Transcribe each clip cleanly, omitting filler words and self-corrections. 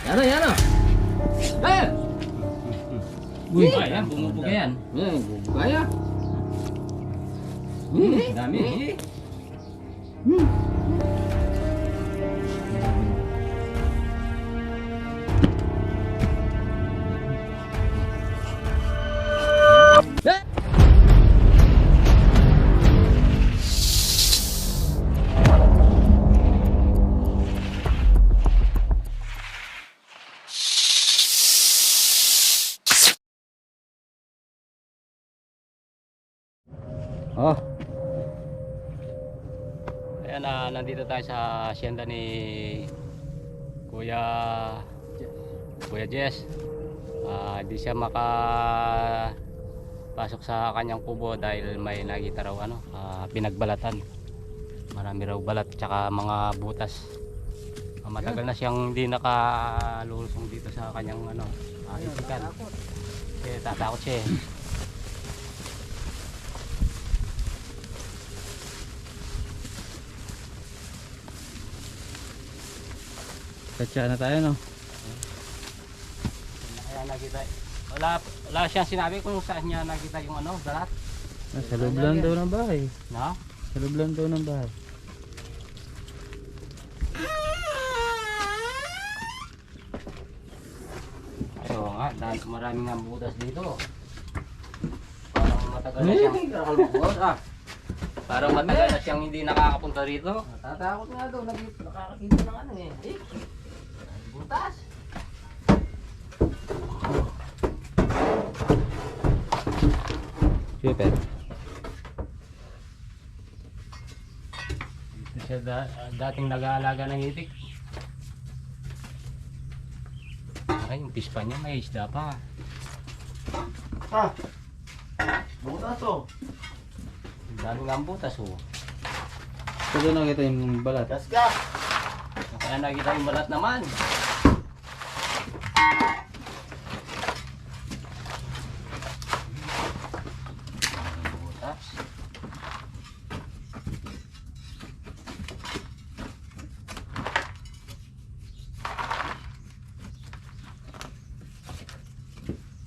Yan na, yan na. Eh! Uy, ayan, bumubuga yan. Yan, bubugaya. Dami. Eh! Oh. Ayan, nandito tayo sa hacienda ni Kuya Jess. Di siya makapasok sa kanyang kubo dahil may nakita raw pinagbalatan. Marami raw balat tsaka mga butas. Matagal na siyang hindi nakalulusong dito sa kanyang isikan. Kasi tatakot siya eh. Katsa na tayo, no? Kaya nakita, wala siyang sinabi kung saan niya nakita yung balat. Sa loob lang daw ng bahay. No? Sa loob lang daw ng bahay. Oo nga, dahil marami nga butas dito. Parang matagal na siyang Parang matagal na siyang hindi nakakapunta rito. Natatakot nga daw, nakakakita ng eh. Butas. Super. Dito siya dating nag-aalaga ng itik. Ay, yung pispa niya may isda pa. Butas oh. Ang dami nga ang butas oh. Ito doon nakita yung balat. Gasga. Kaya nakita yung balat naman. Butas.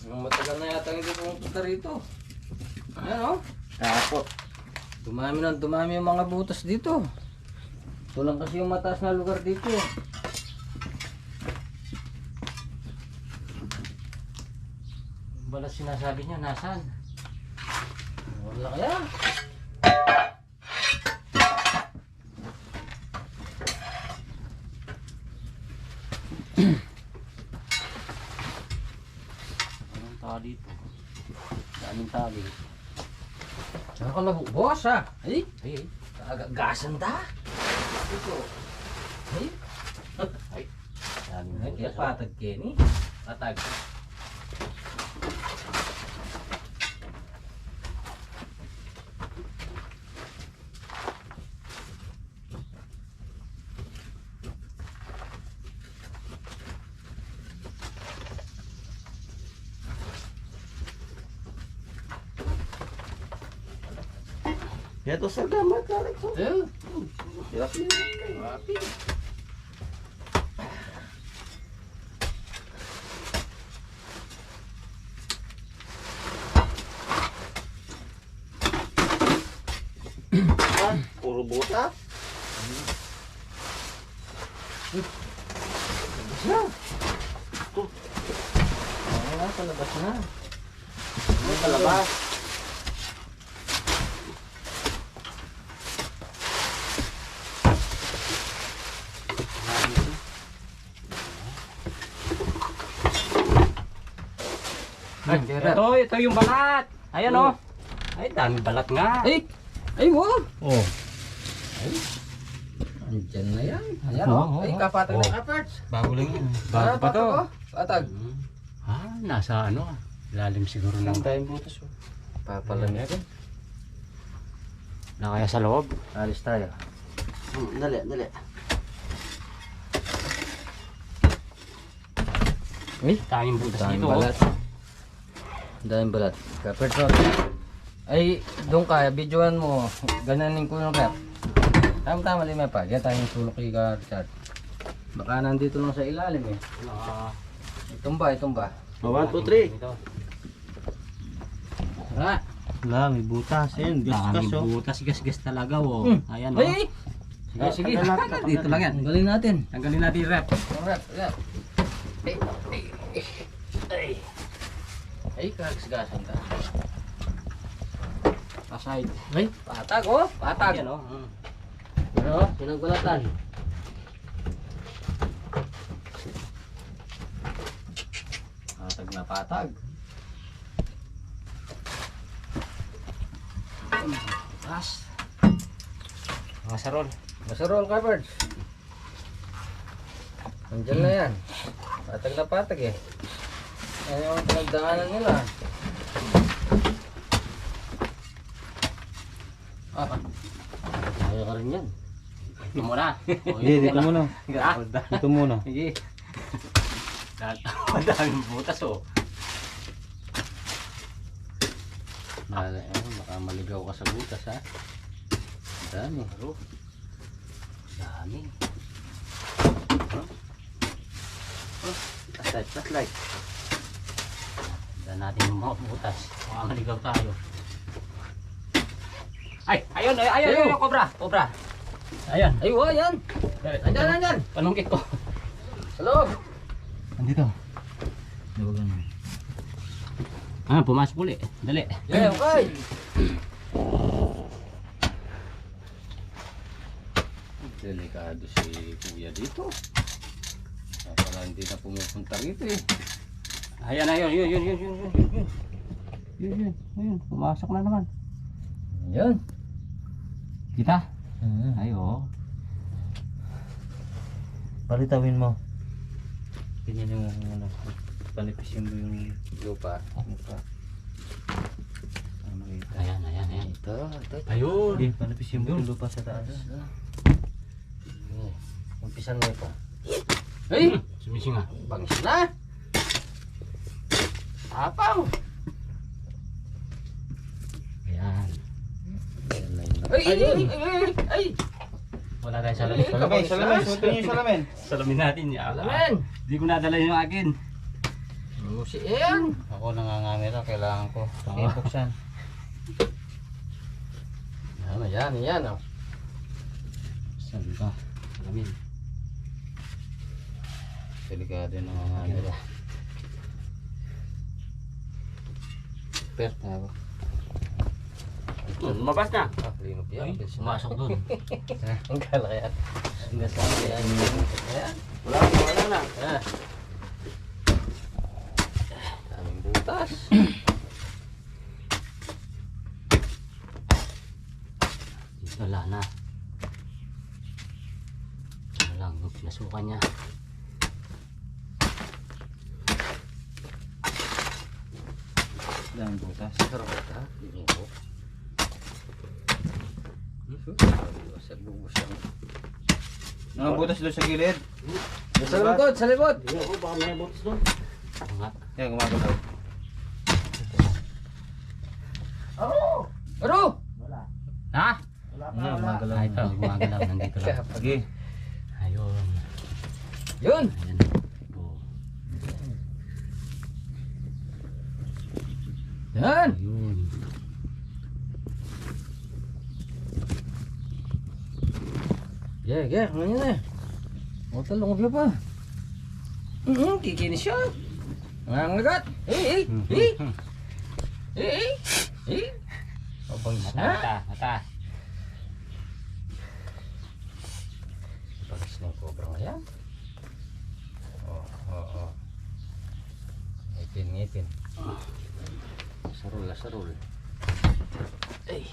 Matagal na yata hindi pumunta rito. Yan oh. Apo. Dumami yung mga butas dito. Ito lang kasi yung mataas na lugar dito. Yung balat sinasabi niya, nasaan? Wala kaya. Anong tao dito? Daming tali. Saka ka boss ha. Ay, Ay, agagasan ta. Ito. Ay, ay. Daming ay kaya butas. patag Kenny. Patag. Ito sa gamat na rin. Eh, Hirap yun. grabe. Puro butas. Labas na. Wala, palabas na. May palabas. Ay, ito yung balat. Ayan oh. Ay, dami balat nga. Ay! Ay mo! Oh. Andyan na yan. Ayan Oo, o. Ay, oo. kapatag na Oo. kaparts. Bago lang yan. Bago pa to. Patag. Nasa lalim siguro ng tayong butas, oh. Papalamig. na kaya sa loob. Alis tayo. Dali. Daming butas Daming dito. balat. Daming balat. Kaparts o. Ay, doon ka. Videoan mo. Gananin ko yung rep. Tama-tama lima pa. Diyan tayong sulok kay Richard. Baka nandito lang sa ilalim eh. Itumba, itumba. 1, 2, 3. Ito. Ha? Wala, may butas. Ayan, Dami gasgas oh. butas, gas talaga oh. Ayan oh. Ay! Sige, sige. tanggalin natin, Dito lang yan. Tanggalin natin. Tanggalin natin yung rep. Rep, rep. Ay, kagsgasan ka. Aside. Ay, patag oh. Patag. Ayan oh. Ano? Pinagbalatan. Patag na patag. As. Mga sarol. Masarol ka, birds. Nandiyan na yan. Patag na patag eh. Yan yung pinagdaanan nila. Kaya ka rin yan. Ito muna. Hindi, dito muna. Dito muna. Sige. Daming butas oh. Baka maligaw ka sa butas ha. Dami. Dami. Flashlight. Daan natin yung mga butas. Baka maligaw tayo. Ay! Ayun! Ayun! Ayun! Cobra! Cobra! Ayan! Ay, oh, yan. Andyan, andyan. Panungkit ko. Sa loob. Andito. Ah, pumasok uli. Dali. Yeah, okay. Delikado si kuya dito. Para hindi na pumupunta rito eh. Ayan, ayun. Yun. Pumasok na naman. Yan. Kita? Ay, oo. Palitawin mo. Ganyan yung ano. Panipisin mo yung Lupa. mukha. Ano ito? Ayan. Ito. Ayun. Hindi, panipisin mo yung lupa sa taas. Umpisan mo ito. Ay! Sumising nga. Bangis na. Apaw. Ayan. Ay! Wala tayong salamin. Salamin. Suotin niyo yung salamin. Salamin natin. Alamin. Hindi ko nadala yung akin. Musi yan. Ako nangangamera, kailangan ko. Buksan. Yan. Oh. Sabi ka. Salamin. Delikado yung nangangamera. Pert na ako. Lumabas na. Linop yan. Ay, pumasok dun. Ang kalakyan. Ang nasabi yan. Ayan. Wala na. Ah. Daming butas. Wala na. Ano lang, yung pinasukan niya. Daming butas. Sarap ka. Linop. Mga butas doon sa gilid. Sa likod. Oo, baka may butas doon. Oo nga. Yan, gumagalaw. Aro! Ha? Yan, gumagalaw. Ah, ito, gumagalaw. Nandito lang. Sige. Ayun. Yun. Ayan. Oh. Yan. Ayun. Yeah. Ano yun eh? O, talong ka pa. Kikinis siya. Nangangagat. Eh. Pabangis na. Mata. Pabangis na yung cobra nga yan. Oo. Ngipin. Sarul. Ay.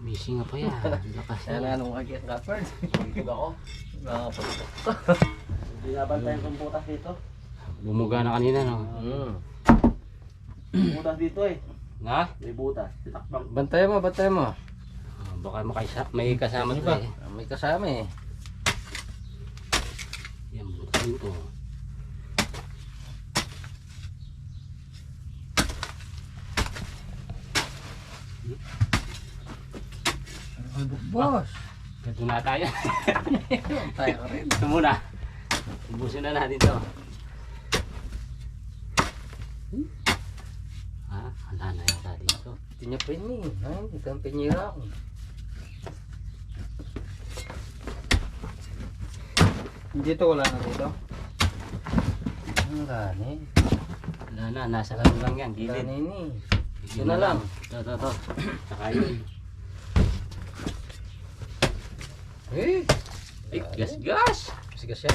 Missing nga pa yan. Lakas Kaya na. na nung agit ka, Ferd. Ako. Nakapagpapag. Binabantayan kong butas dito. Bumuga na kanina, no? Butas dito eh. Na? May butas. Titakbang. Bantay mo. Baka may kasama to eh. May kasama eh. Yan, butas dito. Boss. Ito na tayo. Tayo ka rin. Ito muna. Ubusin na natin to. Wala na yata dito. Hindi niya pini. Ay, itang pinyira ko. Dito wala na dito. Ang gani. Wala na, nasa ano lang yan, gilid. Gani ni. Yun na lang. Ito. Saka yun. Eh. Ay, gas. Sigas siya.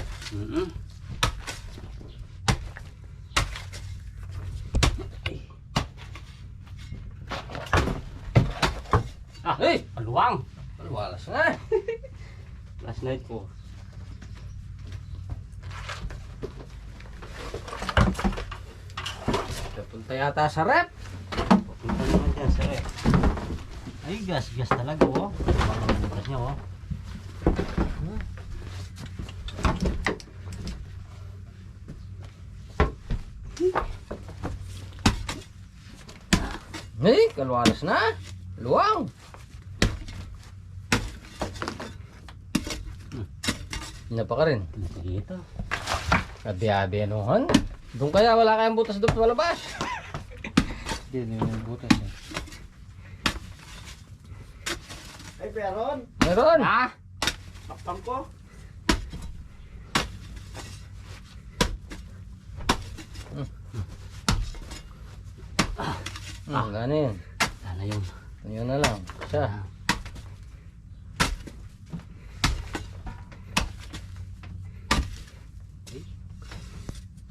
Paluwang. Walas nga. Last night ko. Punta yata sa rep. Punta naman dyan sa rep. Ay, gas talaga oh. Parang bukas niya oh. Eh, kalwalas na. Luwang. Napa ka rin. Dito. Kadi-adi anuhan. Doon kaya wala kayang butas doon palabas. Hindi, yung butas eh. Ay, Peron, Meron. Ha? takpan ko. Ganin. Sana yun. Yun na lang. Siya.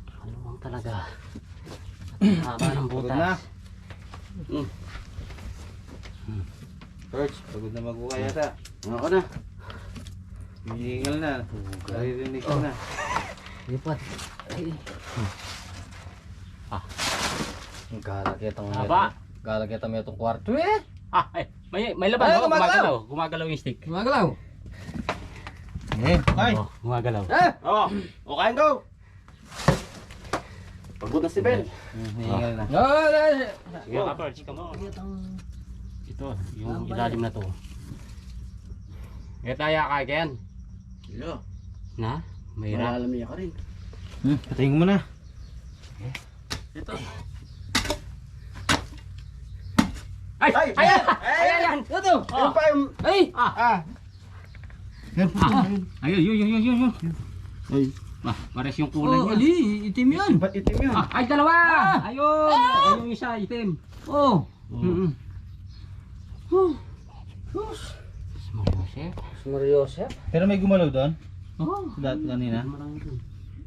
Paluwang talaga. Ang haba ng Pagod butas. na. Perch. Pagod na mag-uka yata. Ako na. Hinihingal na. Naririnig ko na. Lipat. Ay. Galagyan Haba. Galagyan mo itong kwarto eh. May laban. Ay, Oh, gumagalaw. Gumagalaw yung stick. Gumagalaw. Eh, ay! Oh, gumagalaw. Oo, okay go. Pagod na si Ben. Hinihingal na. Sige ka, Perch. Come on. Ito, yung ilalim na to. Ito tayo kagayan. Hello. Na? Mahirap. Malalamig ka rin. Patayin mo na. Ito. Ay! Ayan! Ito. Ayun pa yung... Ay. Ayun. Ay, Pares yung kulay niya. Ali, itim yan. ba't itim yun? Ay, dalawa! Ayun! Ayun yung isa, itim. Oh. Small Joseph. Mariosep. Pero may gumalaw doon. Oh. Dati kanina. Marami dun.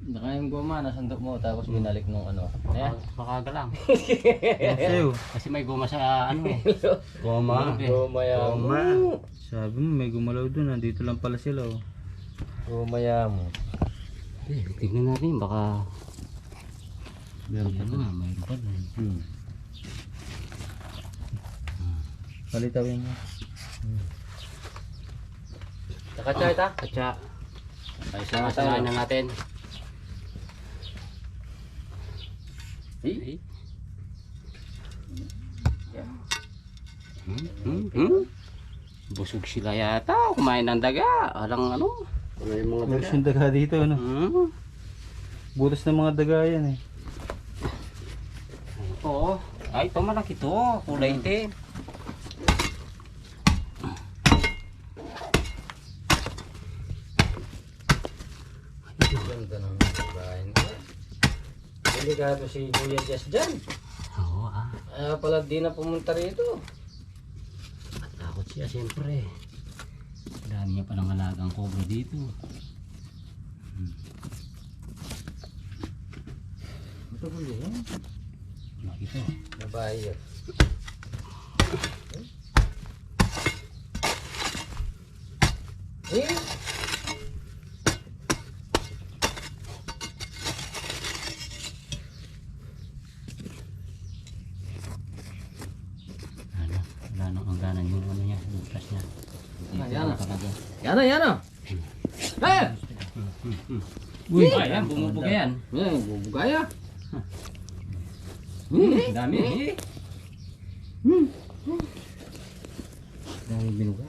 Naka yung goma, nasandok mo tapos binalik nung ano. Ayan. Makagalang. Sa'yo. Kasi may goma sa ano eh. Goma. Goma yan. Sabi mo may gumalaw doon. Nandito lang pala sila oh. Goma yan mo. Tignan natin, baka... Meron pa na, mayroon pa dun. Palitawin mo. Nakatsa ita? Katsa. Ay, Samasahin na natin. Busog sila yata. Kumain ng daga. Alang ano. Wala yung mga Meron daga. siyang daga dito ano. Butas ng mga daga yan eh. Ito. Ay, ito malaki to. Kulay itim. Ganda ng bahay nila. Delikado si Kuya Jess dyan. Oo ah. Kaya pala di na pumunta rito. Takot siya siyempre. Dami niya palang alagang cobra dito. Ito ba yan? Laki to. Babae yan. Eh? Ano? Wala nang hangganan yung ano niya. Butas niya. Yan na. Talaga. Yan na, yan na. Eh! Uy! Ayan, bumubuga yan. Yan, bubugaya. Dami eh. Dami binuga.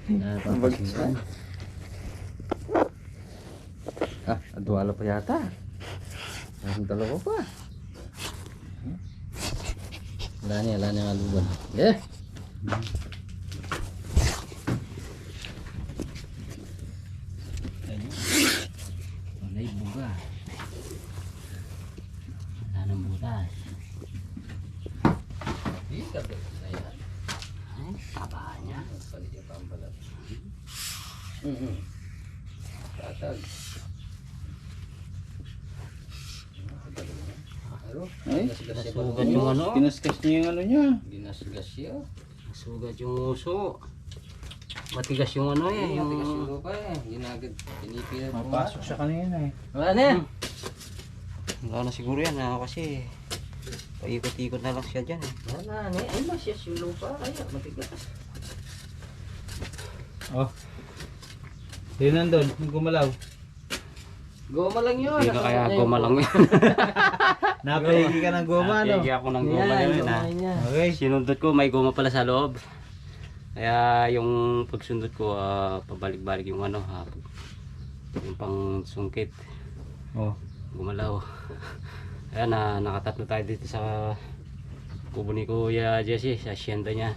Bagis na. Adwala pa yata. Ang dalawa pa. Wala niya nga luban. Yeah. Wala yung buga. Wala nang butas. Ay, taba niya. Tatag. Ay, Nasugat yung ano. kinaskas niya yung ano niya. Ginasgas siya. Nasugat yung uso. Matigas yung ano eh. Yung tigas yung Yung... lupa eh. Ginagad. Pinipinat mo. Mapasok siya kanina eh. Wala na yan. Wala na siguro yan kasi paikot-ikot na lang siya dyan eh. Wala na. Ay, masyas yung lupa. Ay, matigas. Oh. Sino nandun? Yung gumalaw. Goma lang yun. Hindi ka kaya goma lang yan. Napaigi ka ng goma, no? Napigi ako ng goma na yun ha. Okay. Sinundot ko, may goma pala sa loob. Kaya yung pagsundot ko, pabalik-balik yung ano, yung pang sungkit, Oh. gumalaw. Ayan, nakatatlo tayo dito sa kubo ni Kuya Jesse, sa asyenda niya.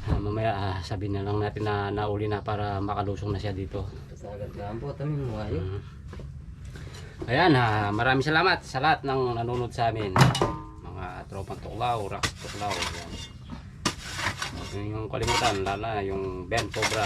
Mamaya sabihin na lang natin na nauli na para makalusong na siya dito. Sagad lang po. Tamin mo ayo. Ayan, maraming salamat sa lahat ng nanonood sa amin. Mga tropang tuklaw, rocks tuklaw. Ayan. Huwag niyong kalimutan, lalo na yung Ben Cobra.